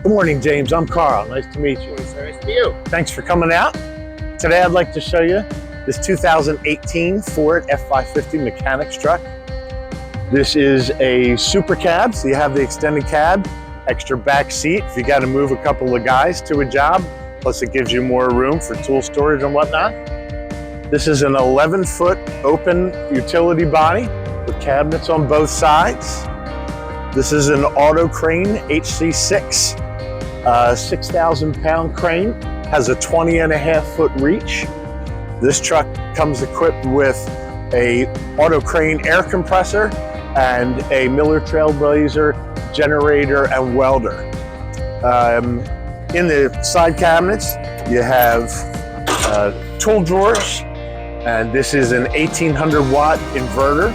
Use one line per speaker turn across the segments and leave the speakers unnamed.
Good morning, James. I'm Carl. Nice to meet you.
Nice to meet you.
Thanks for coming out. Today I'd like to show you this 2018 Ford F550 mechanics truck. This is a super cab, so you have the extended cab, extra back seat if you got to move a couple of guys to a job, plus it gives you more room for tool storage and whatnot. This is an 11-foot open utility body with cabinets on both sides. This is an auto crane HC6, 6,000-pound crane, has a 20.5-foot reach. This truck comes equipped with a auto crane air compressor and a Miller TrailBlazer generator and welder. In the side cabinets, you have tool drawers, and this is an 1800-watt inverter.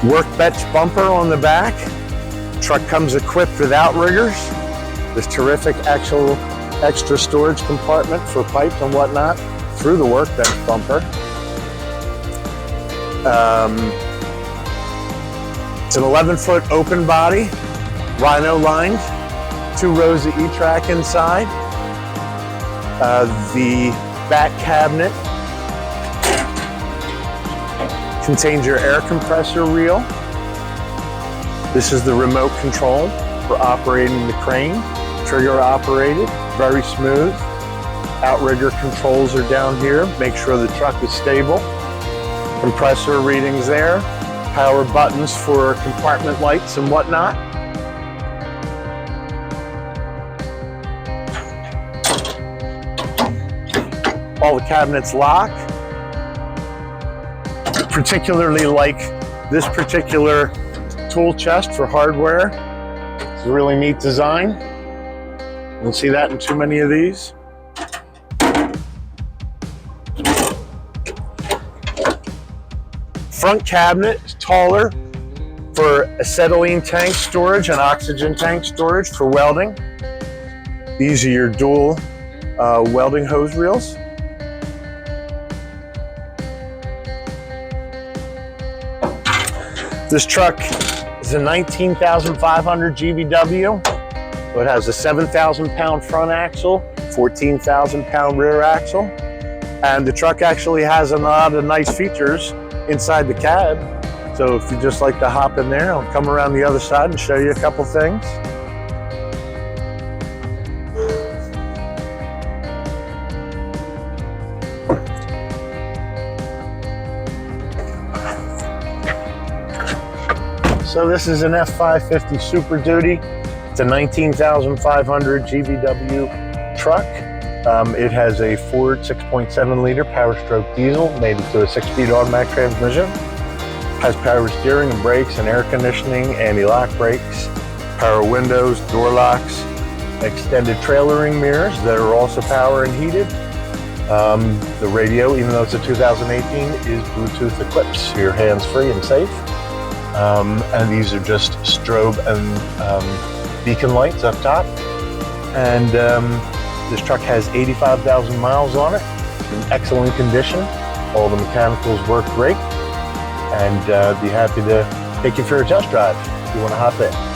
Workbench bumper on the back. Truck comes equipped with outriggers. This terrific actual extra storage compartment for pipes and whatnot through the workbench bumper. It's an 11-foot open body, rhino lined, 2 rows of E-track inside. The back cabinet contains your air compressor reel. This is the remote control for operating the crane, trigger operated, very smooth. Outrigger controls are down here, make sure the truck is stable. Compressor readings there, power buttons for compartment lights and whatnot. All the cabinets lock. Particularly like this particular tool chest for hardware. It's a really neat design. You don't see that in too many of these. Front cabinet is taller for acetylene tank storage and oxygen tank storage for welding. These are your dual welding hose reels. This truck is a 19,500 GVW. So it has a 7,000-pound front axle, 14,000-pound rear axle. And the truck actually has a lot of nice features inside the cab. So if you just like to hop in there, I'll come around the other side and show you a couple things. So this is an F550 Super Duty. It's a 19,500 GVW truck. It has a Ford 6.7-liter Power-Stroke diesel made into a 6-speed automatic transmission. Has power steering and brakes and air conditioning, anti-lock brakes, power windows, door locks, extended trailering mirrors that are also power and heated. The radio, even though it's a 2018, is Bluetooth equipped, so you're hands-free and safe. And these are just strobe and beacon lights up top. And this truck has 85,000 miles on it. It's in excellent condition. All the mechanicals work great. And be happy to take you for a test drive if you want to hop in.